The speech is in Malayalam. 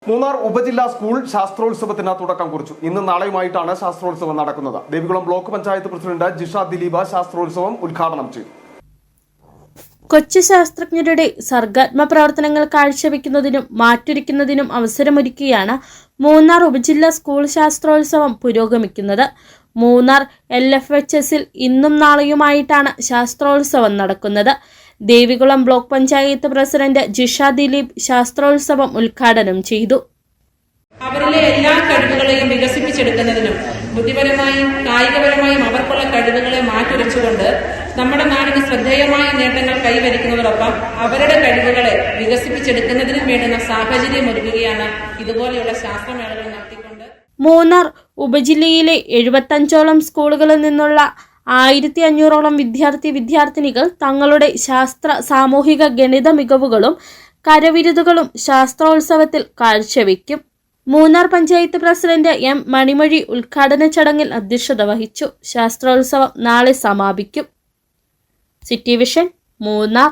മൂന്നാർ ഉപജില്ലാ സ്കൂൾ ശാസ്ത്രോത്സവത്തിന് തുടക്കം കുറിച്ചു. ഇന്ന് നാളെയുമായിട്ടാണ് ശാസ്ത്രോത്സവം നടക്കുന്നത്. ദേവികുളം ബ്ലോക്ക് പഞ്ചായത്ത് പ്രസിഡന്റ് ജിഷ ദിലീപ് ശാസ്ത്രോത്സവം ഉദ്ഘാടനം ചെയ്തു. കൊച്ചു ശാസ്ത്രജ്ഞരുടെ സർഗാത്മക പ്രവർത്തനങ്ങൾ കാഴ്ചവെക്കുന്നതിനും മാറ്റൊരുക്കുന്നതിനും അവസരമൊരുക്കിയാണ് മൂന്നാർ ഉപജില്ലാ സ്കൂൾ ശാസ്ത്രോത്സവം പുരോഗമിക്കുന്നത്. മൂന്നാർ LFHSൽ ഇന്നും നാളെയുമായിട്ടാണ് ശാസ്ത്രോത്സവം നടക്കുന്നത്. ദേവികുളം ബ്ലോക്ക് പഞ്ചായത്ത് പ്രസിഡന്റ് ജിഷ ദിലീപ് ശാസ്ത്രോത്സവം ഉദ്ഘാടനം ചെയ്തു. അവരിലെ എല്ലാ കഴിവുകളെയും വികസിപ്പിച്ചെടുക്കുന്നതിനും ബുദ്ധിപരമായും കായികപരമായും അവർക്കുള്ള കഴിവുകളെ മാറ്റുരച്ചുകൊണ്ട് നമ്മുടെ നാടിന് ശ്രദ്ധേയമായ നേട്ടങ്ങൾ കൈവരിക്കുന്നതോടൊപ്പം അവരുടെ കഴിവുകളെ വികസിപ്പിച്ചെടുക്കുന്നതിനും വേണ്ടുന്ന സാഹചര്യം ഒരുക്കുകയാണ് ഇതുപോലെയുള്ള ശാസ്ത്രമേളകൾ നടത്തിക്കൊണ്ട്. മൂന്നാർ ഉപജില്ലയിലെ 75ഓളം സ്കൂളുകളിൽ നിന്നുള്ള 1500ഓളം വിദ്യാർത്ഥിനികൾ തങ്ങളുടെ ശാസ്ത്ര സാമൂഹിക ഗണിത മികവുകളും കരവിരുതുകളും ശാസ്ത്രോത്സവത്തിൽ കാഴ്ചവെക്കും. മൂന്നാർ പഞ്ചായത്ത് പ്രസിഡന്റ് M മണിമൊഴി ഉദ്ഘാടന ചടങ്ങിൽ അധ്യക്ഷത വഹിച്ചു. ശാസ്ത്രോത്സവം നാളെ സമാപിക്കും. City vision, Munnar.